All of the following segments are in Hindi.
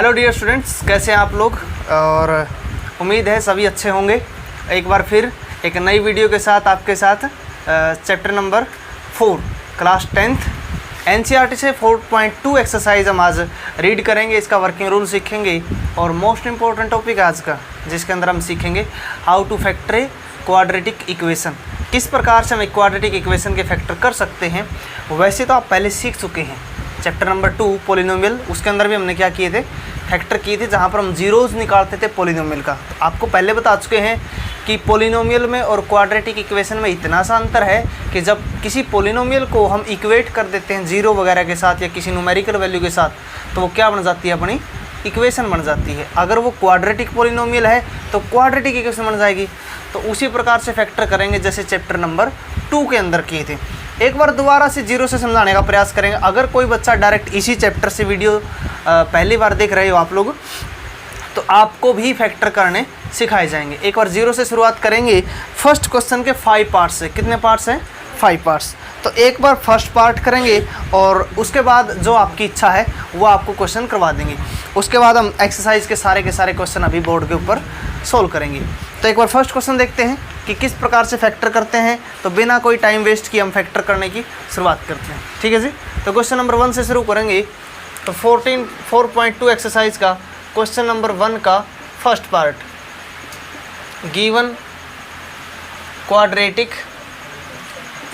हेलो डियर स्टूडेंट्स, कैसे हैं आप लोग। और उम्मीद है सभी अच्छे होंगे। एक बार फिर एक नई वीडियो के साथ आपके साथ chapter number 4 class 10th NCERT से 4.2 एक्सरसाइज हम आज रीड करेंगे। इसका वर्किंग रूल सीखेंगे और मोस्ट इम्पॉर्टेंट टॉपिक है आज का, जिसके अंदर हम सीखेंगे how two factor a quadratic equation. किस प्रकार से हम एक क्वाड्रेटिक इक्वेशन के फैक्टर कर सकते हैं। वैसे तो आप पहले सीख चुके हैं चैप्टर नंबर 2 पॉलिनोमियल, उसके अंदर भी हमने क्या किए थे, फैक्टर किए थे, जहाँ पर हम जीरोज़ निकालते थे पॉलिनोमियल का। तो आपको पहले बता चुके हैं कि पॉलिनोमियल में और क्वाड्रेटिक इक्वेशन में इतना सा अंतर है कि जब किसी पॉलिनोमियल को हम इक्वेट कर देते हैं जीरो वगैरह के साथ या किसी न्यूमेरिकल वैल्यू के साथ, तो वो क्या बन जाती है, अपनी इक्वेशन बन जाती है। अगर वो क्वाड्रेटिक पॉलिनोमियल है तो क्वाड्रेटिक इक्वेशन बन जाएगी। तो उसी प्रकार से फैक्टर करेंगे जैसे चैप्टर नंबर 2 के अंदर किए थे। एक बार दोबारा से जीरो से समझाने का प्रयास करेंगे। अगर कोई बच्चा डायरेक्ट इसी चैप्टर से वीडियो पहली बार देख रहे हो आप लोग, तो आपको भी फैक्टर करने सिखाए जाएंगे। एक बार जीरो से शुरुआत करेंगे। फर्स्ट क्वेश्चन के 5 पार्ट्स है। कितने पार्ट्स हैं? 5 पार्ट्स। तो एक बार फर्स्ट पार्ट करेंगे और उसके बाद जो आपकी इच्छा है वो आपको क्वेश्चन करवा देंगे। उसके बाद हम एक्सरसाइज के सारे क्वेश्चन अभी बोर्ड के ऊपर सोल्व करेंगे। तो एक बार फर्स्ट क्वेश्चन देखते हैं कि किस प्रकार से फैक्टर करते हैं। तो बिना कोई टाइम वेस्ट किए हम फैक्टर करने की शुरुआत करते हैं, ठीक है जी। तो क्वेश्चन नंबर 1 से शुरू करेंगे। तो 4.2 एक्सरसाइज का क्वेश्चन नंबर 1 का first part, given quadratic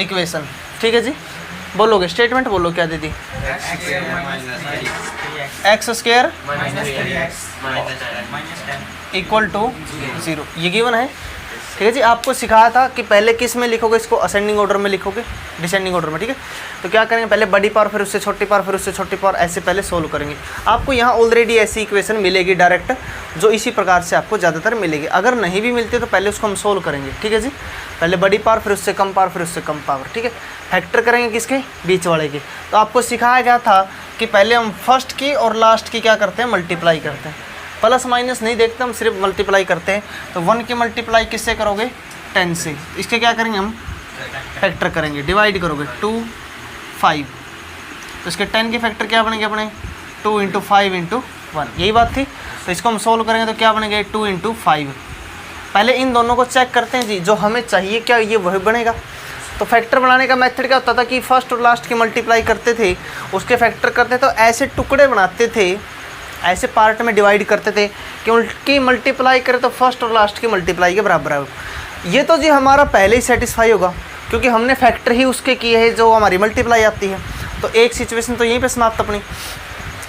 equation, ठीक है जी। बोलोगे, स्टेटमेंट बोलो, क्या दीदी? एक्स स्क्वायर इक्वल टू 0, ये गिवन है, ठीक है जी। आपको सिखाया था कि पहले किस में लिखोगे, इसको असेंडिंग ऑर्डर में लिखोगे, डिसेंडिंग ऑर्डर में, ठीक है। तो क्या करेंगे, पहले बड़ी पावर, फिर उससे छोटी पावर, फिर उससे छोटी पावर, ऐसे पहले सोल्व करेंगे। आपको यहाँ ऑलरेडी ऐसी इक्वेशन मिलेगी डायरेक्ट, जो इसी प्रकार से आपको ज़्यादातर मिलेगी। अगर नहीं भी मिलती तो पहले उसको हम सोल्व करेंगे, ठीक है जी। पहले बड़ी पावर, फिर उससे कम पावर, फिर उससे कम पावर, ठीक है। फैक्टर करेंगे किसके? बीच वाले के। तो आपको सिखाया गया था कि पहले हम फर्स्ट की और लास्ट की क्या करते हैं, मल्टीप्लाई करते हैं। प्लस माइनस नहीं देखते, हम सिर्फ मल्टीप्लाई करते हैं। तो 1 की मल्टीप्लाई किससे करोगे? 10 से। इसके क्या करेंगे, हम फैक्टर करेंगे, डिवाइड करोगे 2 5। तो इसके 10 के फैक्टर क्या बनेंगे अपने? 2 × 5 × 1, यही बात थी। तो इसको हम सोल्व करेंगे तो क्या बनेंगे? 2 × 5। पहले इन दोनों को चेक करते हैं जी, जो हमें चाहिए क्या ये वही बनेगा। तो फैक्टर बनाने का मेथड क्या होता था कि फर्स्ट और लास्ट की मल्टीप्लाई करते थे, उसके फैक्टर करते तो ऐसे टुकड़े बनाते थे, ऐसे पार्ट में डिवाइड करते थे कि उनकी मल्टीप्लाई करें तो फर्स्ट और लास्ट की मल्टीप्लाई के बराबर है। ये तो जी हमारा पहले ही सेटिस्फाई होगा, क्योंकि हमने फैक्टर ही उसके किए हैं जो हमारी मल्टीप्लाई आती है। तो एक सिचुएशन तो यहीं पे समाप्त अपनी।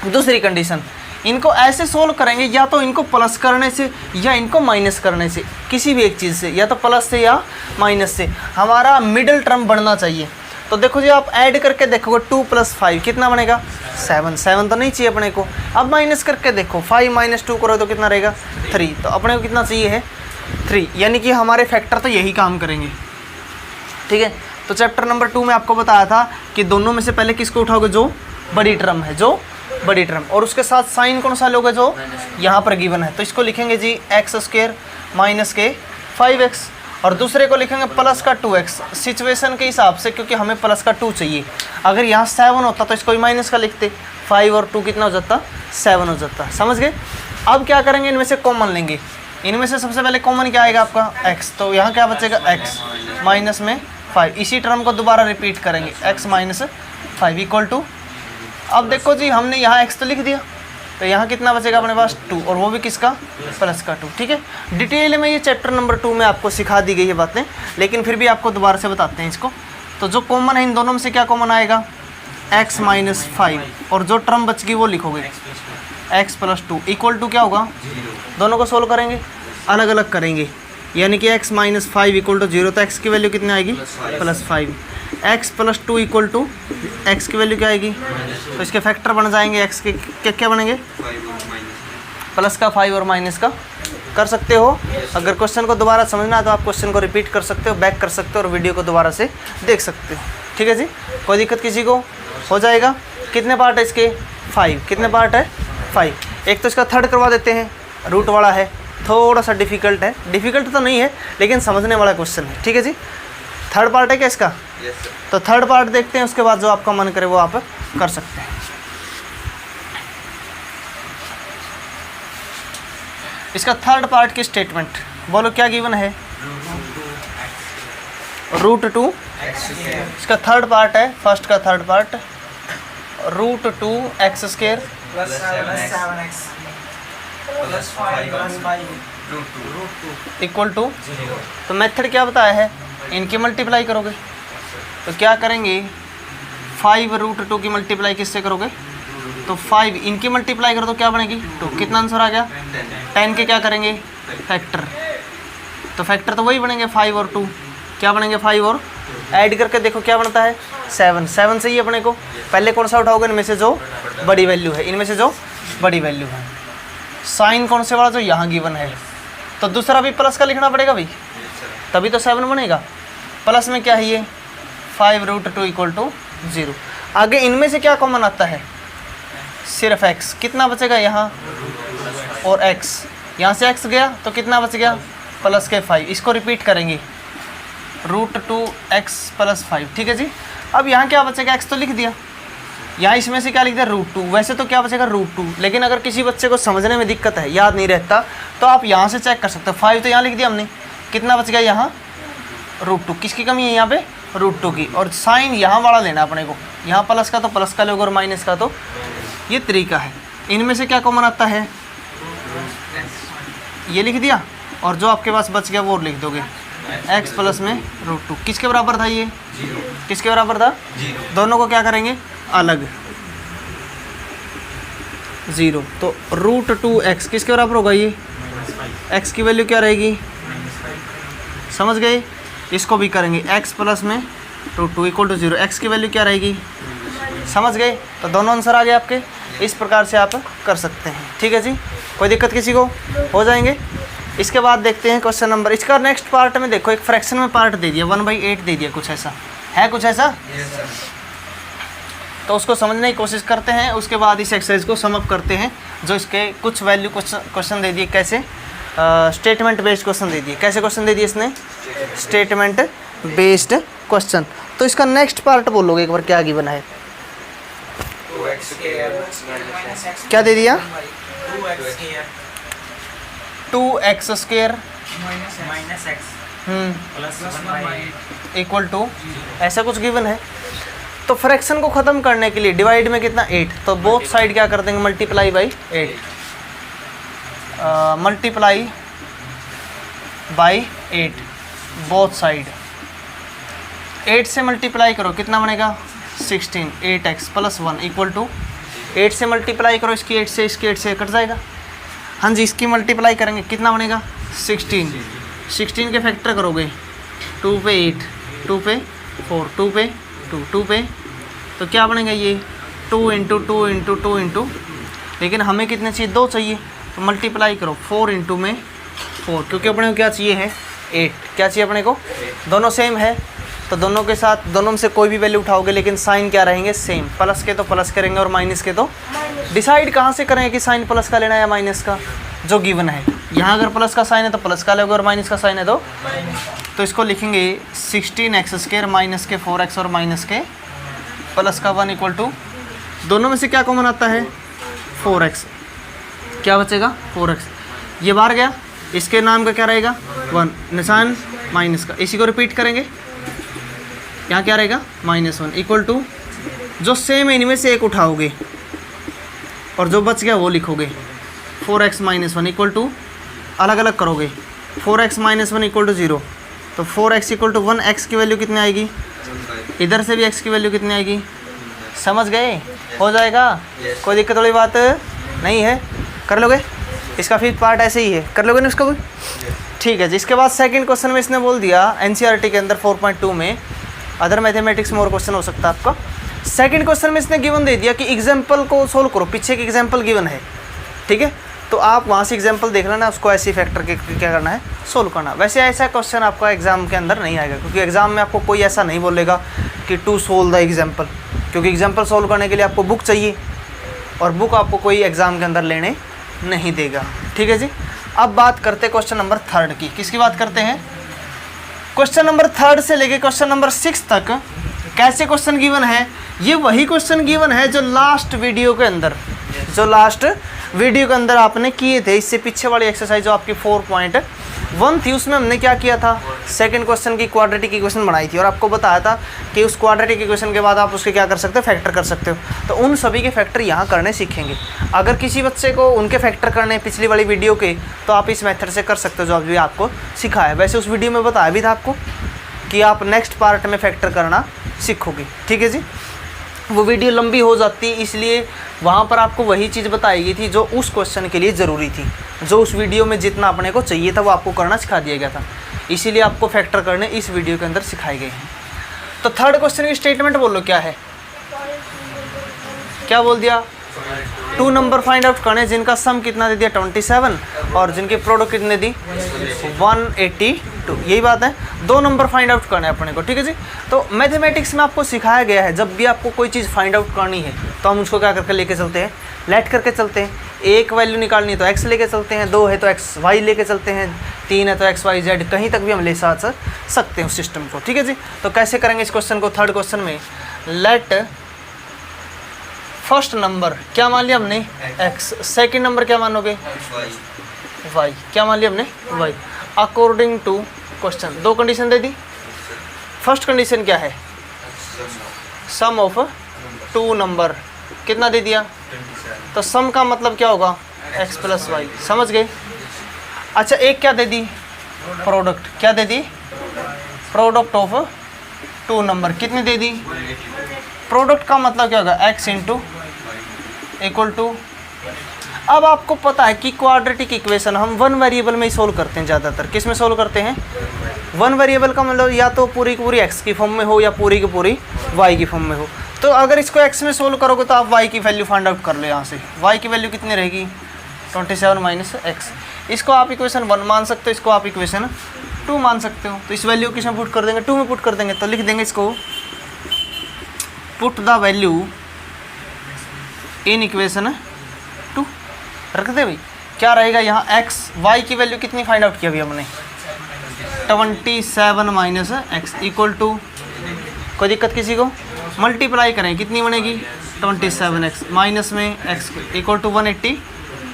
दूसरी कंडीशन, इनको ऐसे सोल्व करेंगे, या तो इनको प्लस करने से या इनको माइनस करने से, किसी भी एक चीज़ से, या तो प्लस से या माइनस से। हमारा मिडिल टर्म बनना चाहिए। तो देखो जी, आप ऐड करके देखोगे 2 + 5 कितना बनेगा? 7 तो नहीं चाहिए अपने को। अब माइनस करके देखो, 5 - 2 करो तो कितना रहेगा? 3। तो अपने को कितना चाहिए है? 3। यानी कि हमारे फैक्टर तो यही काम करेंगे, ठीक है। तो चैप्टर नंबर 2 में आपको बताया था कि दोनों में से पहले किसको उठाओगे? जो बड़ी टर्म है, जो बड़ी टर्म, और उसके साथ साइन कौन सा लोगे? जो यहाँ पर गिवन है। तो इसको लिखेंगे जी x² - 5x, और दूसरे को लिखेंगे प्लस का 2x, सिचुएशन के हिसाब से, क्योंकि हमें प्लस का 2 चाहिए। अगर यहाँ 7 होता तो इसको भी माइनस का लिखते, 5 और 2 कितना हो जाता? 7 हो जाता। समझ गए। अब क्या करेंगे, इनमें से कॉमन लेंगे। इनमें से सबसे पहले कॉमन क्या आएगा आपका? x। तो यहाँ क्या बचेगा? x माइनस में 5। इसी टर्म को दोबारा रिपीट करेंगे, x - 5 इक्वल टू, अब देखो जी, हमने यहाँ x तो लिख दिया, तो यहाँ कितना बचेगा अपने पास? 2, और वो भी किसका? प्लस का 2, ठीक है। डिटेल में ये चैप्टर नंबर 2 में आपको सिखा दी गई है बातें, लेकिन फिर भी आपको दोबारा से बताते हैं इसको। तो जो कॉमन है इन दोनों में से क्या कॉमन आएगा? x - 5, और जो टर्म बच गई वो लिखोगे x + 2 इक्वल टू क्या होगा? दोनों को सोल्व करेंगे, अलग अलग करेंगे, यानी कि x - 5 इक्वल टू 0। तो x की वैल्यू कितनी आएगी? +5। x + 2 इक्वल टू x की वैल्यू क्या आएगी? तो इसके फैक्टर बन जाएंगे x के क्या बनेंगे? प्लस का 5 और माइनस का। कर सकते हो। अगर क्वेश्चन को दोबारा समझना है तो आप क्वेश्चन को रिपीट कर सकते हो, बैक कर सकते हो, और वीडियो को दोबारा से देख सकते हो, ठीक है जी। कोई दिक्कत किसी को? हो जाएगा। कितने पार्ट है इसके? 5। कितने पार्ट है? 5। एक तो इसका थर्ड करवा देते हैं, रूट वाला है, थोड़ा सा डिफ़िकल्ट है। डिफ़िकल्ट तो नहीं है, लेकिन समझने वाला क्वेश्चन है, ठीक है जी। थर्ड पार्ट है क्या इसका? तो थर्ड पार्ट देखते हैं, उसके बाद जो आपका मन करे वो आप कर सकते हैं। इसका थर्ड पार्ट की स्टेटमेंट बोलो क्या गिवन है, √2 इसका थर्ड पार्ट है, फर्स्ट का third part √2x² equal to, तो मेथड क्या बताया है, इनकी मल्टीप्लाई करोगे। तो क्या करेंगे 5√2 की मल्टीप्लाई किससे करोगे, तो 5 इनकी मल्टीप्लाई करो तो क्या बनेगी 2, कितना आंसर आ गया 10 के क्या करेंगे फैक्टर, तो फैक्टर तो वही बनेंगे 5 और 2, क्या बनेंगे 5 और ऐड करके देखो क्या बनता है 7 से ही अपने को पहले कौन सा उठाओगे, इनमें से जो बड़ी वैल्यू है, इनमें से जो बड़ी वैल्यू है। साइन कौन से वाला जो यहाँ गिवन है, तो दूसरा भी प्लस का लिखना पड़ेगा भाई, तभी तो 7 बनेगा। प्लस में क्या है ये 5√2 इक्वल टू 0। आगे इनमें से क्या कॉमन आता है, सिर्फ x, कितना बचेगा यहाँ और x, यहाँ से x गया तो कितना बच गया प्लस के 5, इसको रिपीट करेंगे √2x + 5, ठीक है जी। अब यहाँ क्या बचेगा, x तो लिख दिया, यहाँ इसमें से क्या लिख दिया √2, वैसे तो क्या बचेगा √2, लेकिन अगर किसी बच्चे को समझने में दिक्कत है, याद नहीं रहता, तो आप यहाँ से चेक कर सकते हो। 5 तो यहाँ लिख दिया हमने, कितना बच गया यहाँ √2, किसकी कमी है यहाँ पे √2 की, और साइन यहाँ वाला लेना अपने को, यहाँ प्लस का तो प्लस का लोगे और माइनस का तो, ये तरीका है। इनमें से क्या कॉमन आता है, ये लिख दिया, और जो आपके पास बच गया वो लिख दोगे, x प्लस में √2, किसके बराबर था ये, किसके बराबर था, दोनों को क्या करेंगे अलग 0, तो √2x किसके बराबर होगा, ये x की वैल्यू क्या रहेगी, समझ गए। इसको भी करेंगे x प्लस में √2 इक्वल टू 0, x की वैल्यू क्या रहेगी, समझ गए। तो दोनों आंसर आ गए आपके, इस प्रकार से आप कर सकते हैं, ठीक है जी। कोई दिक्कत किसी को, हो जाएंगे। इसके बाद देखते हैं क्वेश्चन नंबर, इसका नेक्स्ट पार्ट में देखो एक फ्रैक्शन में पार्ट दे दिया 1/8 दे दिया, कुछ ऐसा है, कुछ ऐसा तो उसको समझने की कोशिश करते हैं। उसके बाद इस एक्सरसाइज को सम अप करते हैं, जो इसके कुछ वैल्यू क्वेश्चन दे दिए, कैसे स्टेटमेंट बेस्ड क्वेश्चन दे दिए, कैसे क्वेश्चन दे दिए इसने, स्टेटमेंट बेस्ड क्वेश्चन। तो इसका नेक्स्ट पार्ट बोलोगे एक बार, क्या गिवन है, क्या दे दिया 2x² इक्वल टू, ऐसा कुछ गिवन है। तो फ्रैक्शन को ख़त्म करने के लिए डिवाइड में कितना 8, तो बोथ साइड क्या कर देंगे multiply by 8, multiply by 8 both side, 8 से मल्टीप्लाई करो कितना बनेगा 16, 8x + 1 इक्वल टू 8 से मल्टीप्लाई करो, इसकी 8 से, इसकी 8 से कट जाएगा, हाँ जी, इसकी मल्टीप्लाई करेंगे कितना बनेगा 16, 16 के फैक्टर करोगे 2 पे 8, 2 पे 4, 2 पे 2, 2 पे, तो क्या बनेगा ये 2 × 2 × 2 × लेकिन हमें कितने चाहिए 2 चाहिए, तो मल्टीप्लाई करो 4 × में 4, क्योंकि अपने को क्या चाहिए है 8, क्या चाहिए अपने को, दोनों सेम है, तो दोनों के साथ, दोनों में से कोई भी वैल्यू उठाओगे लेकिन साइन क्या रहेंगे सेम, प्लस के तो प्लस करेंगे और माइनस के तो डिसाइड कहाँ से करेंगे कि साइन प्लस का लेना है या माइनस का, जो गिवन है। यहाँ अगर प्लस का साइन है तो प्लस का लोगे और माइनस का साइन है तो इसको लिखेंगे 16x² माइनस के 4x और माइनस के प्लस का 1 इक्वल टू, दोनों में से क्या कॉमन आता है 4x, क्या बचेगा 4x, ये बाहर गया, इसके नाम का क्या रहेगा 1, निशान माइनस का, इसी को रिपीट करेंगे, यहाँ क्या रहेगा -1 इक्वल टू, जो सेम है इनमें से एक उठाओगे और जो बच गया वो लिखोगे 4x - 1 इक्वल टू, अलग अलग करोगे 4x - 1 इक्वल टू 0, तो 4x इक्वल टू 1, x की वैल्यू कितनी आएगी, इधर से भी x की वैल्यू कितनी आएगी, समझ गए, हो जाएगा, कोई दिक्कत वाली बात नहीं है, कर लोगे। इसका फिर पार्ट ऐसे ही है, कर लोगे ना इसका भी, ठीक है जी। इसके बाद सेकंड क्वेश्चन में इसने बोल दिया NCERT के अंदर 4.2 में, अदर मैथमेटिक्स में और क्वेश्चन हो सकता है आपका। सेकंड क्वेश्चन में इसने गिवन दे दिया कि एग्जाम्पल को सोल्व करो, पीछे की एग्जाम्पल गिवन है, ठीक है, तो आप वहाँ से एग्जाम्पल देख लेना, उसको ऐसी फैक्टर के क्या करना है सोल्व करना। वैसे ऐसा क्वेश्चन आपका एग्जाम के अंदर नहीं आएगा, क्योंकि एग्जाम में आपको कोई ऐसा नहीं बोलेगा कि टू सोल्व द एग्जाम्पल, क्योंकि एग्जाम्पल सोल्व करने के लिए आपको बुक चाहिए और बुक आपको कोई एग्जाम के अंदर लेने नहीं देगा, ठीक है जी। अब बात करते हैं क्वेश्चन नंबर 3 की, किसकी बात करते हैं, क्वेश्चन नंबर 3 से लेके क्वेश्चन नंबर 6 तक कैसे क्वेश्चन गिवन है, ये वही क्वेश्चन गिवन है जो लास्ट वीडियो के अंदर, जो लास्ट वीडियो के अंदर आपने किए थे, इससे पीछे वाली एक्सरसाइज जो आपकी 4.1 थी उसमें हमने क्या किया था, सेकंड क्वेश्चन की क्वाड्रेटिक इक्वेशन बनाई थी और आपको बताया था कि उस क्वाड्रेटिक इक्वेशन के बाद आप उसके क्या कर सकते हो, फैक्टर कर सकते हो। तो उन सभी के फैक्टर यहाँ करने सीखेंगे। अगर किसी बच्चे को उनके फैक्टर करने पिछली वाली वीडियो के, तो आप इस मेथड से कर सकते हो जो अभी आपको सिखाया। वैसे उस वीडियो में बताया भी था आपको कि आप नेक्स्ट पार्ट में फैक्टर करना सीखोगे, ठीक है जी। वो वीडियो लंबी हो जाती इसलिए वहाँ पर आपको वही चीज़ बताई गई थी जो उस क्वेश्चन के लिए ज़रूरी थी, जो उस वीडियो में जितना अपने को चाहिए था वो आपको करना सिखा दिया गया था, इसीलिए आपको फैक्टर करने इस वीडियो के अंदर सिखाए गए हैं। तो थर्ड क्वेश्चन की स्टेटमेंट बोलो क्या है, क्या बोल दिया, 2 नंबर फाइंड आउट करने जिनका सम कितना दे दिया 27 और जिनके प्रोडक्ट कितने दी 182, यही बात है। 2 नंबर फाइंड आउट करना है अपने को, ठीक है जी। तो मैथमेटिक्स में आपको सिखाया गया है जब भी आपको कोई चीज़ फाइंड आउट करनी है तो हम उसको क्या करके लेके चलते हैं, लेट करके चलते हैं। एक वैल्यू निकालनी है तो एक्स लेके चलते हैं, 2 है तो एक्स वाई लेके चलते हैं, 3 है तो एक्स वाई जेड, कहीं तक भी हम ले सकते हैं उस सिस्टम को, ठीक है जी। तो कैसे करेंगे इस क्वेश्चन को, थर्ड क्वेश्चन में लेट फर्स्ट नंबर क्या मान लिया हमने x, सेकंड नंबर क्या मानोगे y, क्या मान लिया हमने y, according to question. 2 condition दे दी। फर्स्ट कंडीशन क्या है, सम ऑफ 2 नंबर कितना दे दिया, तो सम का मतलब क्या होगा x प्लस वाई, समझ गए। अच्छा एक क्या दे दी, प्रोडक्ट, क्या दे दी, प्रोडक्ट ऑफ 2 नंबर कितनी दे दी, प्रोडक्ट का मतलब क्या होगा x इंटू इक्वल टू। अब आपको पता है कि क्वाड्रेटिक इक्वेशन हम 1 वेरिएबल में ही सोल्व करते हैं ज़्यादातर। किस में सोल्व करते हैं, 1 वेरिएबल का मतलब या तो पूरी की पूरी x की फॉर्म में हो या पूरी की पूरी y की फॉर्म में हो। तो अगर इसको x में सोल्व करोगे तो आप y की वैल्यू फाइंड आउट कर लो यहाँ से। y की वैल्यू कितनी रहेगी 27 माइनस x। इसको आप इक्वेशन 1 मान सकते हो, इसको आप इक्वेशन 2 मान सकते हो। तो इस वैल्यू किस में पुट कर देंगे, 2 में पुट कर देंगे। तो लिख देंगे इसको put the value in equation 2, रख दे भाई। क्या रहेगा यहाँ x, y की वैल्यू कितनी फाइंड आउट की अभी हमने 27 माइनस एक्स इक्वल टू, कोई दिक्कत किसी को, मल्टीप्लाई करें कितनी बनेगी 27x माइनस में x इक्वल टू 180।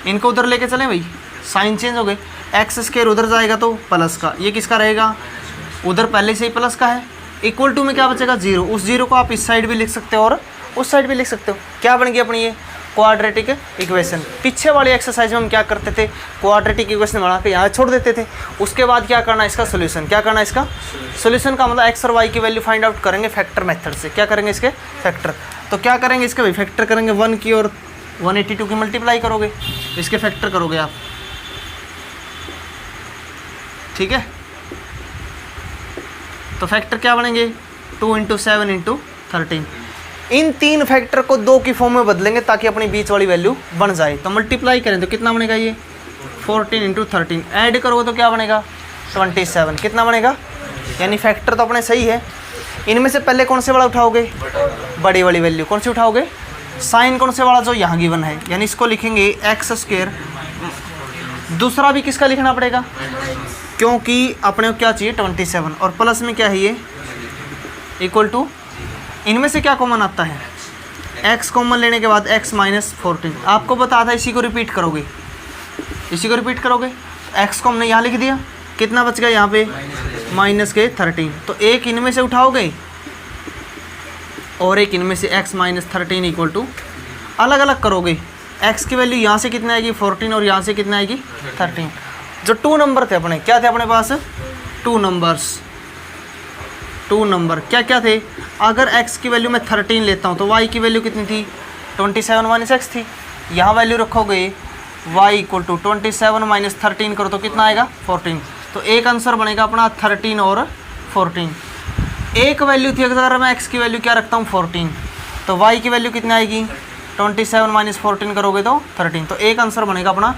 इनको उधर लेके चलें भाई, साइन चेंज हो गए, एक्स स्क्वायर उधर जाएगा तो प्लस का, ये किसका रहेगा, उधर पहले से ही प्लस का है। इक्वल टू में क्या बचेगा 0, उस 0 को आप इस साइड भी लिख सकते हो और उस साइड भी लिख सकते हो। क्या बन गई अपनी ये क्वाड्रेटिक इक्वेशन। पीछे वाली एक्सरसाइज में हम क्या करते थे, क्वाड्रेटिक इक्वेशन बना के यहाँ छोड़ देते थे। उसके बाद क्या करना है इसका सोल्यूशन, क्या करना है इसका सोल्यूशन का मतलब एक्स और वाई की वैल्यू फाइंड आउट करेंगे फैक्टर मेथड से। क्या करेंगे इसके फैक्टर, तो क्या करेंगे इसके भाई फैक्टर करेंगे 1 की और 182 की मल्टीप्लाई करोगे, इसके फैक्टर करोगे आप, ठीक है। तो फैक्टर क्या बनेंगे 2 × 7 × 13। इन 3 फैक्टर को 2 की फॉर्म में बदलेंगे ताकि अपनी बीच वाली वैल्यू बन जाए। तो मल्टीप्लाई करें तो कितना बनेगा ये 14 × 13, ऐड करोगे तो क्या बनेगा 27, कितना बनेगा, यानी फैक्टर तो अपने सही है। इनमें से पहले कौन से वाला उठाओगे, बड़ी वाली वैल्यू कौन सी उठाओगे, साइन कौन से वाला जो यहाँ गिवन है, यानी इसको लिखेंगे x²। दूसरा भी किसका लिखना पड़ेगा क्योंकि अपने को क्या चाहिए 27 और प्लस में क्या है ये इक्वल टू, इनमें से क्या कॉमन आता है x कॉमन लेने के बाद x - 14। आपको बता था इसी को रिपीट करोगे, इसी को रिपीट करोगे, x को हमने यहाँ लिख दिया, कितना बच गया यहाँ पे -13। तो एक इनमें से उठाओगे और एक इनमें से x - 13 इक्वल टू, अलग अलग करोगे, x की वैल्यू यहाँ से कितना आएगी 14 और यहाँ से कितना आएगी 13। जो 2 नंबर थे अपने, क्या थे अपने पास 2 नंबर्स, 2 नंबर क्या क्या थे, अगर x की वैल्यू मैं 13 लेता हूँ तो y की वैल्यू कितनी थी 27 - x थी। यहाँ वैल्यू रखोगे y इक्वल टू 27 - 13 करो तो कितना आएगा 14। तो एक आंसर बनेगा अपना 13 और 14। एक वैल्यू थी, अगर मैं x की वैल्यू क्या रखता हूँ 14, तो y की वैल्यू कितनी आएगी 27 - 14 करोगे तो 13। तो एक आंसर बनेगा अपना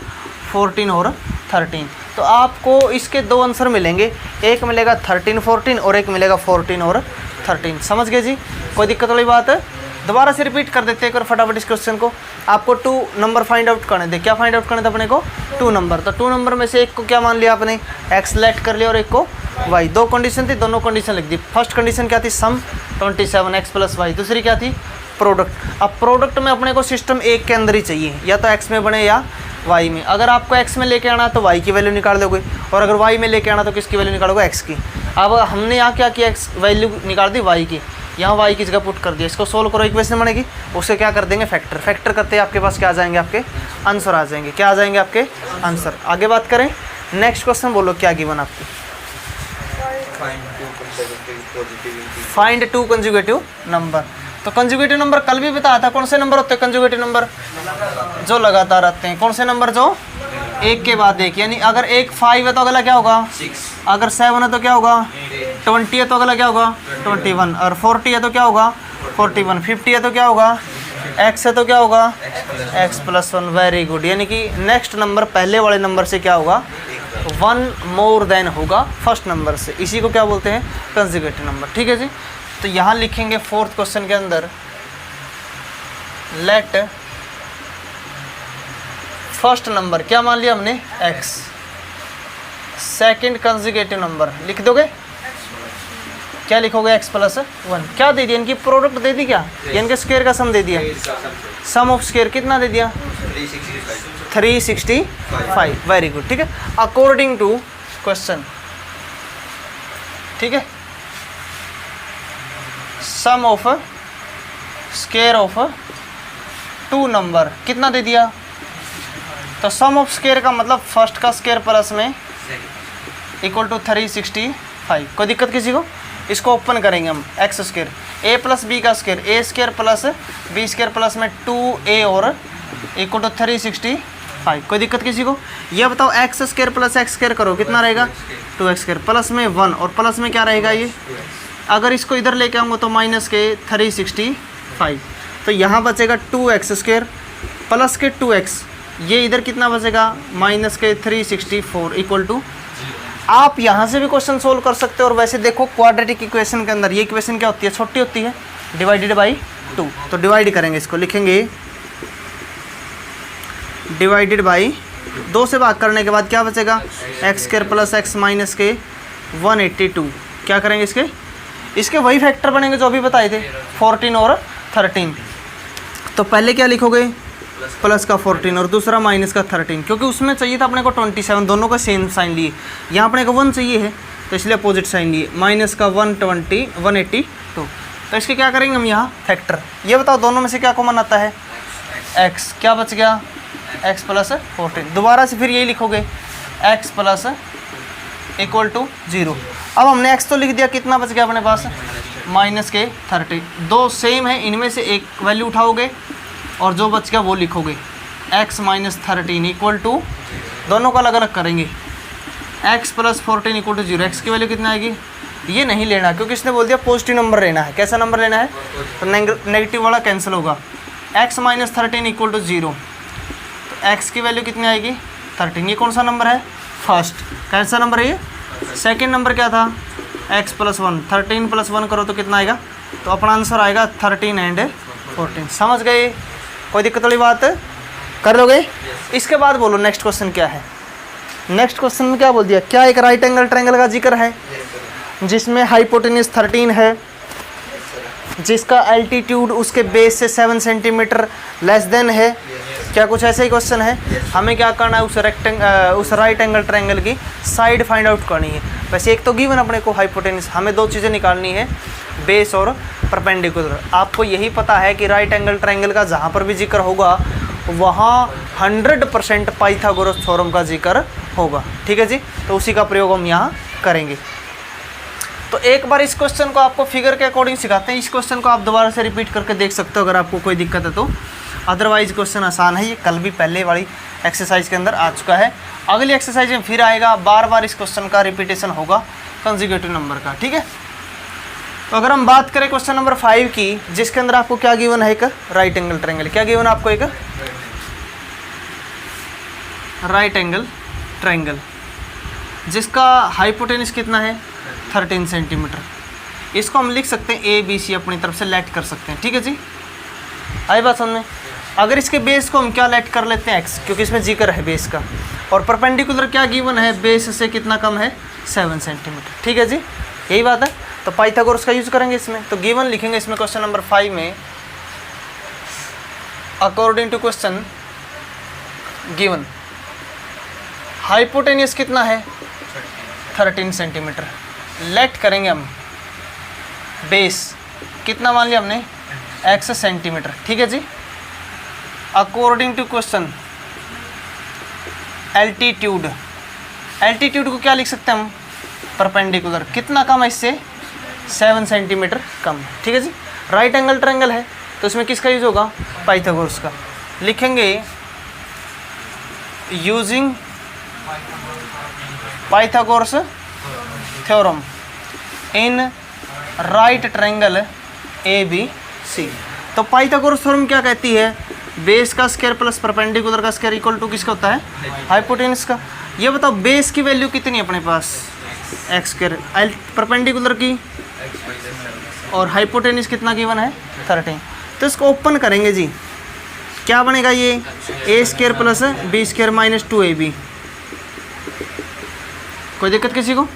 14 और 13। तो आपको इसके 2 आंसर मिलेंगे, एक मिलेगा 13 14 और एक मिलेगा 14 और 13। समझ गए जी, कोई दिक्कत वाली बात है। दोबारा से रिपीट कर देते हैं एक बार फटाफट इस क्वेश्चन को। आपको 2 नंबर फाइंड आउट करने थे, क्या फाइंड आउट करने थे अपने को 2 नंबर। तो 2 नंबर में से एक को क्या मान लिया आपने x सेलेक्ट कर लिया और एक को y। 2 कंडीशन थी, दोनों कंडीशन लिख दी। फर्स्ट कंडीशन क्या थी सम 27 x + y, दूसरी क्या थी प्रोडक्ट। अब प्रोडक्ट में अपने को सिस्टम एक के अंदर ही चाहिए, या तो एक्स में बने या वाई में। अगर आपको एक्स में लेके आना तो वाई की वैल्यू निकाल दोगे, और अगर वाई में लेके आना तो किसकी वैल्यू निकालोगे, एक्स की। अब हमने यहाँ क्या किया, एक्स वैल्यू निकाल दी वाई की, यहाँ वाई की जगह पुट कर दिया। इसको सोल्व करो, इक्वेशन बनेगी, उसे क्या कर देंगे, फैक्टर। फैक्टर करते आपके पास क्या आ जाएंगे, आपके आंसर आ जाएंगे। क्या आ जाएंगे आपके आंसर। आगे बात करें, नेक्स्ट क्वेश्चन बोलो क्या गिवन आपकी। Find two conjugative number. तो कंजुगेटिव नंबर कल भी बताया था, कौन से नंबर होते हैं कंजुगेटिव नंबर, जो लगातार रहते हैं। कौन से नंबर, जो एक के बाद एक, यानी अगर एक 5 है तो अगला क्या होगा 6, अगर 7 है तो क्या होगा 20 है तो अगला क्या होगा 21, और 40 है तो क्या होगा 41, 50 है तो क्या होगा x है तो क्या होगा x+1। Very good. यानी कि नेक्स्ट नंबर पहले वाले नंबर से क्या होगा 1 मोर देन होगा फर्स्ट नंबर से। इसी को क्या बोलते हैं, कंजुगेटिव नंबर। ठीक है जी। तो यहाँ लिखेंगे फोर्थ क्वेश्चन के अंदर, लेट फर्स्ट नंबर क्या मान लिया हमने x, सेकंड कंजुगेटिव नंबर लिख दोगे, क्या लिखोगे x+1। क्या दे दिया, इनकी प्रोडक्ट दे दी, क्या इनके स्क्वायर का सम दे दिया, सम ऑफ स्क्वायर कितना दे दिया 365। Very good. ठीक है, अकॉर्डिंग टू क्वेश्चन। ठीक है, सम ऑफ स्क्वायर ऑफ 2 नंबर कितना दे दिया। तो सम ऑफ स्क्वायर का मतलब फर्स्ट का स्क्वायर प्लस में इक्वल टू 365। कोई दिक्कत किसी को। इसको ओपन करेंगे हम, x square a plus b का square, a square plus b square plus में 2a और इक्वल टू 365। कोई दिक्कत किसी को। ये बताओ x square plus x square करो कितना रहेगा 2x स्क्वायर, प्लस में 1 और प्लस में क्या रहेगा ये, अगर इसको इधर लेके आऊँगा तो माइनस के 365। तो यहाँ बचेगा 2x स्क्वायर प्लस के 2x, ये इधर कितना बचेगा माइनस के 364 इक्वल टू। आप यहाँ से भी क्वेश्चन सोल्व कर सकते हो। और वैसे देखो क्वाड्रेटिक इक्वेशन के अंदर ये इक्वेशन क्या होती है, छोटी होती है, डिवाइडेड बाई 2। तो डिवाइड करेंगे, इसको लिखेंगे डिवाइडेड बाई 2 से भाग करने के बाद क्या बचेगा x square plus x minus के 182। क्या करेंगे इसके वही फैक्टर बनेंगे जो अभी बताए थे 14 और 13। तो पहले क्या लिखोगे प्लस का 14 और दूसरा माइनस का 13, क्योंकि उसमें चाहिए था अपने को 27, दोनों का सेम साइन लिए। यहाँ अपने को 1 चाहिए है तो इसलिए अपोजिट साइन लिए, माइनस का 182। तो इसके क्या करेंगे हम यहाँ फैक्टर। ये बताओ दोनों में से क्या कॉमन आता है x, क्या बच गया x+14। दोबारा से फिर यही लिखोगे x+ इक्वल टू 0। अब हमने x तो लिख दिया, कितना बच गया अपने पास माइनस के 30। दो सेम है, इनमें से एक वैल्यू उठाओगे और जो बच गया वो लिखोगे x-13 इक्वल टू, दोनों को अलग अलग करेंगे, x+14 इक्वल टू 0। एक्स की वैल्यू कितना आएगी, ये नहीं लेना क्योंकि इसने बोल दिया पॉजिटिव नंबर लेना है। कैसा नंबर लेना है, तो नेगेटिव वाला कैंसिल होगा। x-13 इक्वल टू 0, तो x की वैल्यू कितनी आएगी 13। ये कौन सा नंबर है, फर्स्ट। कैसा नंबर है ये, सेकेंड नंबर क्या था x+1, 13 + 1 करो तो कितना आएगा, तो अपना आंसर आएगा 13 और 14। समझ गए, कोई दिक्कत वाली बात कर लोगे। इसके बाद बोलो नेक्स्ट क्वेश्चन क्या है। नेक्स्ट क्वेश्चन में क्या बोल दिया, क्या एक राइट एंगल ट्रायंगल का जिक्र है जिसमें हाइपोटेन्यूज 13 है, जिसका एल्टीट्यूड उसके बेस से 7 सेंटीमीटर लेस देन है। क्या कुछ ऐसा ही क्वेश्चन है। हमें क्या करना है, उस राइट एंगल ट्रायंगल की साइड फाइंड आउट करनी है। वैसे एक तो गिवन अपने को हाइपोटेन्यूज, हमें 2 चीज़ें निकालनी है, बेस और परपेंडिकुलर। आपको यही पता है कि राइट एंगल ट्रायंगल का जहाँ पर भी जिक्र होगा वहाँ 100% पाइथागोरस थ्योरम का जिक्र होगा। ठीक है जी, तो उसी का प्रयोग हम यहाँ करेंगे। तो एक बार इस क्वेश्चन को आपको फिगर के अकॉर्डिंग सिखाते हैं। इस क्वेश्चन को आप दोबारा से रिपीट करके देख सकते हो अगर आपको कोई दिक्कत है तो। अदरवाइज क्वेश्चन आसान है, ये कल भी पहले वाली एक्सरसाइज के अंदर आ चुका है। अगली एक्सरसाइज में फिर आएगा, बार बार इस क्वेश्चन का रिपीटेशन होगा कंजुगेटिव नंबर का। ठीक है, तो अगर हम बात करें क्वेश्चन नंबर 5 की, जिसके अंदर आपको क्या गिवन है, एक राइट एंगल ट्रायंगल। क्या गिवन आपको, एक राइट एंगल ट्रायंगल जिसका हाइपोटेन्यूज कितना है 13 सेंटीमीटर। इसको हम लिख सकते हैं ABC, अपनी तरफ से लेट कर सकते हैं। ठीक है जी, आई बात समझ में। अगर इसके बेस को हम क्या लेट कर लेते हैं x, क्योंकि इसमें जिक्र है बेस का। और परपेंडिकुलर क्या गिवन है, बेस से कितना कम है 7 सेंटीमीटर। ठीक है जी, यही बात है। तो पाइथागोरस का यूज करेंगे इसमें। तो गिवन लिखेंगे इसमें क्वेश्चन नंबर 5 में according to question given hypotenuse कितना है 13 सेंटीमीटर। लेट करेंगे हम बेस कितना मान लिया हमने x सेंटीमीटर, ठीक है जी। According to question altitude, altitude को क्या लिख सकते हैं हम परपेंडिकुलर, कितना कम है इससे 7 सेंटीमीटर कम, ठीक है जी। राइट एंगल ट्रायंगल है तो इसमें किसका यूज होगा पाइथागोरस का। लिखेंगे using Pythagoras theorem in right triangle ABC। तो पाइथागोरस थ्योरम क्या कहती है, बेस का स्क्वायर प्लस परपेंडिकुलर का स्क्वायर इक्वल टू किसका होता है हाइपोटेनस का। ये बताओ बेस की वैल्यू कितनी है अपने पास एक्स स्क्वायर, परपेंडिकुलर की और हाइपोटेनस कितना गिवन है 13। तो इसको ओपन करेंगे जी, क्या बनेगा ये a square plus b square minus 2ab। कोई दिक्कत किसी को।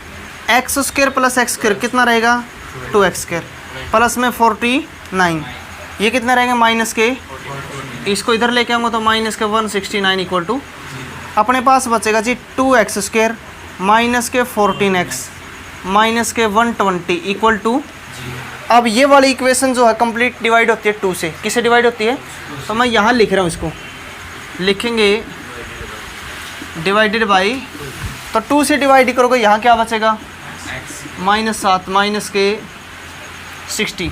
X square plus x square कितना रहेगा 2x स्क्वायर प्लस में 49, ये कितना रहेगा माइनस के, इसको इधर लेके आऊँगा तो माइनस के 169 इक्वल टू अपने पास बचेगा जी 2x स्क्वायर माइनस के 14x माइनस के 120 इक्वल टू। अब ये वाली इक्वेशन जो है कंप्लीट डिवाइड होती है 2 से, किससे डिवाइड होती है, तो मैं यहाँ लिख रहा हूँ, इसको लिखेंगे डिवाइडेड बाई, तो 2 से डिवाइड करोगे यहाँ क्या बचेगा -7 माइनस के 60,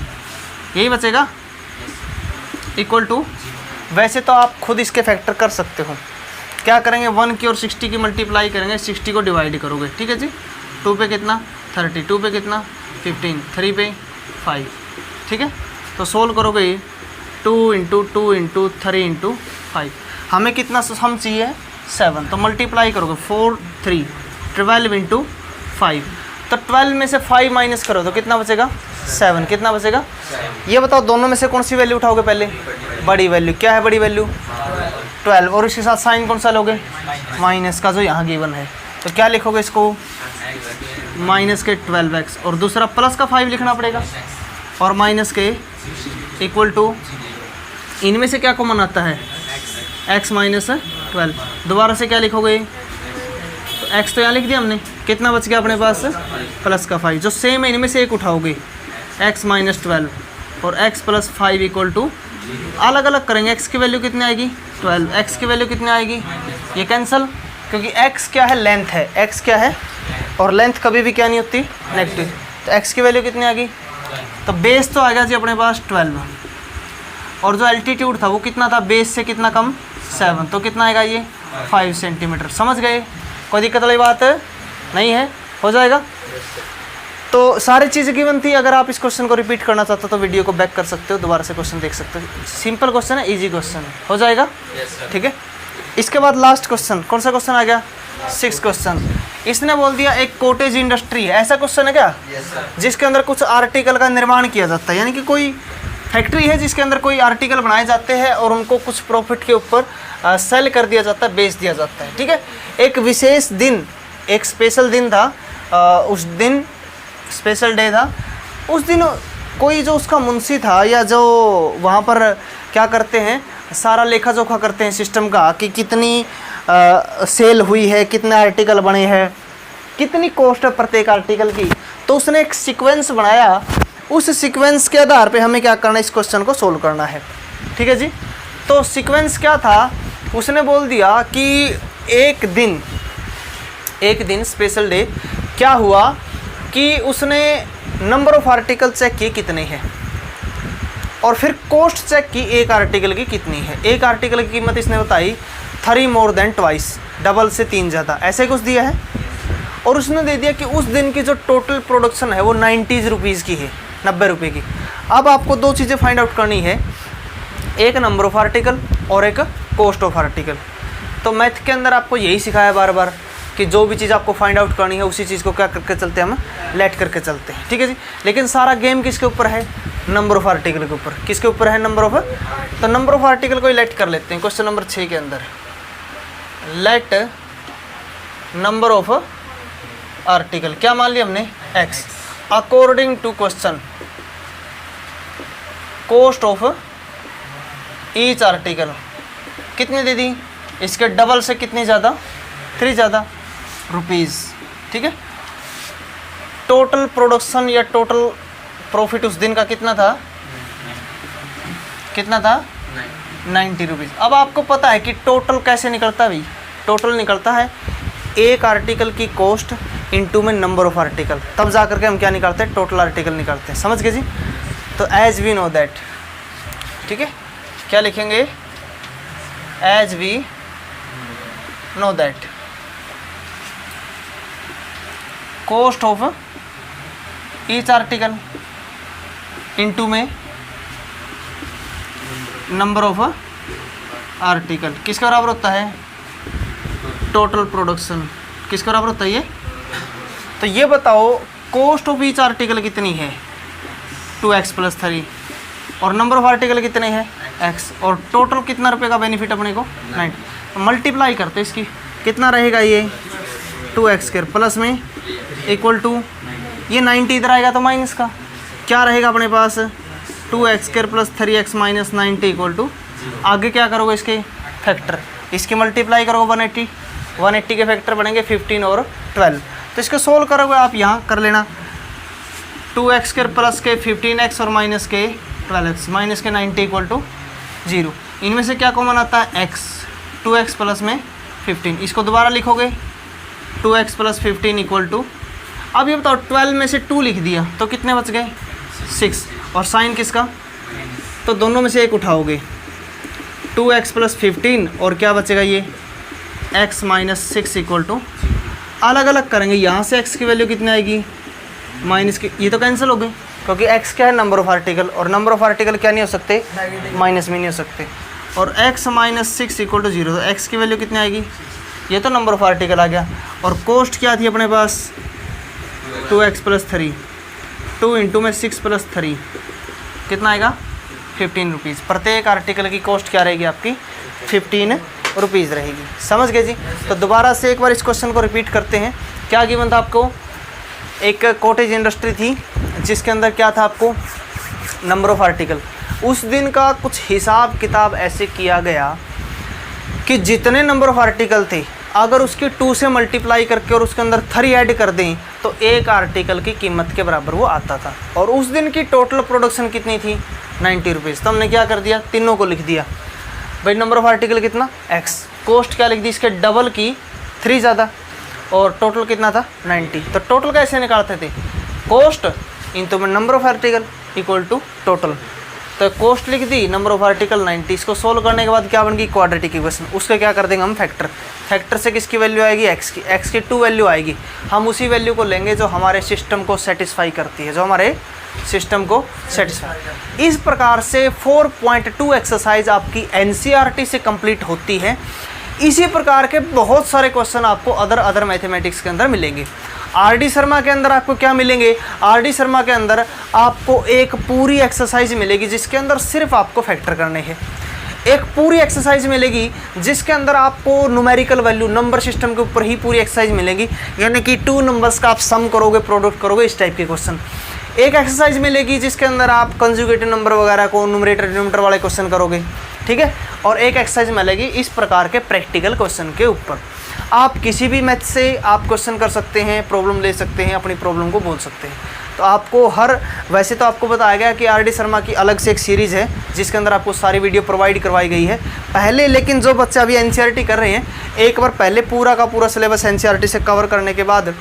यही बचेगा इक्वल टू। वैसे तो आप खुद इसके फैक्टर कर सकते हो, क्या करेंगे 1 की और 60 की मल्टीप्लाई करेंगे, 60 को डिवाइड करोगे, ठीक है जी। 2 पे कितना 30, 2 पे कितना 15, 3 पे 5, ठीक है। तो सोल्व करोगे 2 × 2 × 3 × 5, हमें कितना सम चाहिए 7, तो मल्टीप्लाई करोगे 4 3 12 × 5, तो 12 में से 5 माइनस करो तो कितना बचेगा 7, कितना बचेगा। ये बताओ दोनों में से कौन सी वैल्यू उठाओगे पहले, बड़ी वैल्यू, क्या है बड़ी वैल्यू 12, और इसके साथ साइन कौन सा लोगे माइनस का जो यहाँ गिवन है, तो क्या लिखोगे इसको माइनस के 12x, और दूसरा प्लस का 5 लिखना पड़ेगा और माइनस के इक्वल टू, इनमें से क्या कॉमन आता है x माइनस 12, दोबारा से क्या लिखोगे, तो x तो यहाँ लिख दिया हमने, कितना बच गया अपने पास प्लस का 5, जो सेम है इनमें से एक उठाओगे x माइनस 12 और x प्लस 5 इक्वल टू, अलग अलग करेंगे, x की वैल्यू कितनी आएगी 12, x की वैल्यू कितनी आएगी, ये कैंसिल, क्योंकि x क्या है लेंथ है, x क्या है और लेंथ कभी भी क्या नहीं होती नेगेटिव, तो x की वैल्यू कितनी आ गई, तो बेस तो आ गया जी अपने पास 12, और जो एल्टीट्यूड था वो कितना था बेस से कितना कम 7, तो कितना आएगा ये 5 सेंटीमीटर। समझ गए, कोई दिक्कत वाली बात नहीं है, हो जाएगा। तो सारी चीज़ें गिवन थी, अगर आप इस क्वेश्चन को रिपीट करना चाहते हो तो वीडियो को बैक कर सकते हो, दोबारा से क्वेश्चन देख सकते हो, सिंपल क्वेश्चन है, इजी क्वेश्चन है, हो जाएगा ठीक है। इसके बाद लास्ट क्वेश्चन, कौन सा क्वेश्चन आ गया 6 क्वेश्चन। इसने बोल दिया एक कॉटेज इंडस्ट्री है, ऐसा क्वेश्चन है क्या जिसके अंदर कुछ आर्टिकल का निर्माण किया जाता है, यानी कि कोई फैक्ट्री है जिसके अंदर कोई आर्टिकल बनाए जाते हैं और उनको कुछ प्रॉफिट के ऊपर सेल कर दिया जाता है, बेच दिया जाता है, ठीक है। एक विशेष दिन, एक स्पेशल दिन था, उस दिन स्पेशल डे था, उस दिन कोई जो उसका मुंशी था या जो वहाँ पर क्या करते हैं सारा लेखा जोखा करते हैं सिस्टम का कि कितनी सेल हुई है, कितने आर्टिकल बने हैं, कितनी कॉस्ट है प्रत्येक आर्टिकल की, तो उसने एक सीक्वेंस बनाया, उस सीक्वेंस के आधार पे हमें क्या करना है इस क्वेश्चन को सोल्व करना है, ठीक है जी। तो सीक्वेंस क्या था, उसने बोल दिया कि एक दिन स्पेशल डे क्या हुआ कि उसने नंबर ऑफ आर्टिकल चेक किए कितने हैं और फिर कॉस्ट चेक की एक आर्टिकल की कितनी है। एक आर्टिकल की कीमत इसने बताई 3 more than twice, डबल से 3 ज़्यादा, ऐसे कुछ दिया है। और उसने दे दिया कि उस दिन की जो टोटल प्रोडक्शन है वो 90 रुपीज़ की है, 90 रुपये की। अब आपको दो चीज़ें फाइंड आउट करनी है, एक नंबर ऑफ आर्टिकल और एक कॉस्ट ऑफ आर्टिकल। तो मैथ के अंदर आपको यही सिखाया बार बार कि जो भी चीज़ आपको फाइंड आउट करनी है उसी चीज़ को क्या करके चलते हैं, हम लेट करके चलते हैं, ठीक है जी। लेकिन सारा गेम किसके ऊपर है, नंबर ऑफ आर्टिकल के ऊपर। किसके ऊपर है, नंबर ऑफ, तो नंबर ऑफ आर्टिकल को लेट कर लेते हैं। क्वेश्चन नंबर 6 के अंदर लेट नंबर ऑफ आर्टिकल क्या मान लिया हमने x, according to question cost of each article कितनी दे दी, इसके डबल से कितनी ज़्यादा, 3 ज़्यादा रुपीज़। ठीक है, टोटल प्रोडक्शन या टोटल प्रॉफिट उस दिन का कितना था, कितना था 90 रुपीज़। अब आपको पता है कि टोटल कैसे निकलता है भाई, टोटल निकलता है एक आर्टिकल की कॉस्ट इनटू में नंबर ऑफ आर्टिकल, तब जा करके हम क्या निकालते हैं, टोटल आर्टिकल निकालते हैं। समझ गए जी। तो एज वी नो दैट, ठीक है, क्या लिखेंगे, as we know that cost of each article into में नंबर ऑफ आर्टिकल किसके बराबर होता है, टोटल प्रोडक्शन किसके बराबर होता है ये। तो ये बताओ कॉस्ट ऑफ ईच आर्टिकल कितनी है, 2x + 3, और नंबर ऑफ आर्टिकल कितने हैं, x, और टोटल कितना रुपए का बेनिफिट अपने को 90। तो मल्टीप्लाई करते इसकी, कितना रहेगा ये 2x² प्लस में इक्वल टू ये 90 इधर आएगा तो माइनस का क्या रहेगा अपने पास, 2x² + 3x - 90 इक्वल टू, आगे क्या करोगे इसके फैक्टर, इसकी मल्टीप्लाई करोगे 180 के फैक्टर बनेंगे 15 और 12। तो इसको सोल्व करोगे आप, यहाँ कर लेना 2x² प्लस के 15x और माइनस के 12x माइनस के 90 इक्वल टू 0। इनमें से क्या कॉमन आता है x, 2x प्लस में 15, इसको दोबारा लिखोगे 2x + 15 इक्वल टू, अब ये बताओ 12 में से 2 लिख दिया तो कितने बच गए 6, और साइन किसका, तो दोनों में से एक उठाओगे 2x + 15 और क्या बचेगा ये x - 6 इक्वल टू, अलग अलग करेंगे, यहाँ से x की वैल्यू कितनी आएगी माइनस की, ये तो कैंसिल हो गई क्योंकि x क्या है नंबर ऑफ आर्टिकल, और नंबर ऑफ आर्टिकल क्या नहीं हो सकते, माइनस में नहीं हो सकते, और x - 6 इक्वल टू 0, तो x की वैल्यू कितनी आएगी, ये तो नंबर ऑफ आर्टिकल आ गया, और कॉस्ट क्या थी अपने पास 2x + 3, 2 इंटू में 6 + 3 कितना आएगा 15 रुपीज़। प्रत्येक आर्टिकल की कॉस्ट क्या रहेगी आपकी 15 रुपीज़ रहेगी। समझ गए जी। तो दोबारा से एक बार इस क्वेश्चन को रिपीट करते हैं। क्या गिवन था आपको, एक कॉटेज इंडस्ट्री थी जिसके अंदर क्या था आपको नंबर ऑफ आर्टिकल, उस दिन का कुछ हिसाब किताब ऐसे किया गया कि जितने नंबर ऑफ आर्टिकल थे अगर उसके 2 से मल्टीप्लाई करके और उसके अंदर 3 ऐड कर दें तो एक आर्टिकल की कीमत के बराबर वो आता था, और उस दिन की टोटल प्रोडक्शन कितनी थी 90 रुपीज़। तो हमने क्या कर दिया, तीनों को लिख दिया भाई, नंबर ऑफ आर्टिकल कितना x, कॉस्ट क्या लिख दी इसके डबल की 3 ज़्यादा, और टोटल कितना था 90। तो टोटल कैसे निकालते थे, कॉस्ट इंटू में number of article equal to total. तो कॉस्ट लिख दी, नंबर ऑफ आर्टिकल 90, इसको सोल्व करने के बाद क्या बन गई क्वाड्रेटिक इक्वेशन, उसका क्या कर देंगे हम फैक्टर, फैक्टर से किसकी वैल्यू आएगी x की 2 वैल्यू आएगी, हम उसी वैल्यू को लेंगे जो हमारे सिस्टम को सेटिस्फाई करती है, जो हमारे सिस्टम को सेटिस्फाई। इस प्रकार से 4.2 एक्सरसाइज आपकी NCERT से कंप्लीट होती है। इसी प्रकार के बहुत सारे क्वेश्चन आपको अदर मैथमेटिक्स के अंदर मिलेंगे। RD शर्मा के अंदर आपको क्या मिलेंगे, RD शर्मा के अंदर आपको एक पूरी एक्सरसाइज मिलेगी जिसके अंदर सिर्फ आपको फैक्टर करने हैं। एक पूरी एक्सरसाइज मिलेगी जिसके अंदर आपको न्यूमेरिकल वैल्यू, नंबर सिस्टम के ऊपर ही पूरी एक्सरसाइज मिलेगी, यानी कि 2 नंबर्स का आप सम करोगे, प्रोडक्ट करोगे, इस टाइप के क्वेश्चन। एक एक्सरसाइज मिलेगी जिसके अंदर आप कंजुगेटिव नंबर वगैरह को न्यूमरेटर डिनोमिनेटर वाले क्वेश्चन करोगे, ठीक है। और एक एक्सरसाइज मिलेगी इस प्रकार के प्रैक्टिकल क्वेश्चन के ऊपर। आप किसी भी मैथ से आप क्वेश्चन कर सकते हैं, प्रॉब्लम ले सकते हैं, अपनी प्रॉब्लम को बोल सकते हैं। तो आपको वैसे तो आपको बताया गया कि RD शर्मा की अलग से एक सीरीज़ है जिसके अंदर आपको सारी वीडियो प्रोवाइड करवाई गई है पहले, लेकिन जो बच्चे अभी NCERT कर रहे हैं, एक बार पहले पूरा का पूरा सिलेबस NCERT से कवर करने के बाद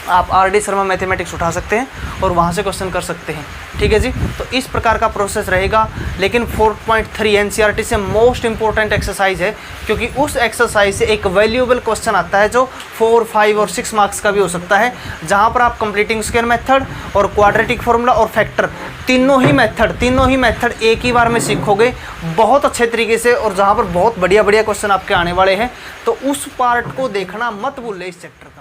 आप RD शर्मा मैथमेटिक्स उठा सकते हैं और वहाँ से क्वेश्चन कर सकते हैं, ठीक है जी। तो इस प्रकार का प्रोसेस रहेगा, लेकिन 4.3 NCERT से मोस्ट इंपॉर्टेंट एक्सरसाइज है, क्योंकि उस एक्सरसाइज से एक वैल्यूएबल क्वेश्चन आता है जो 4, 5 और 6 मार्क्स का भी हो सकता है, जहाँ पर आप कंप्लीटिंग स्क्वायर मेथड और क्वाड्रेटिक फॉर्मूला और फैक्टर तीनों ही मेथड एक ही बार में सीखोगे बहुत अच्छे तरीके से, और जहाँ पर बहुत बढ़िया क्वेश्चन आपके आने वाले हैं। तो उस पार्ट को देखना मत भूलें इस चैप्टर को।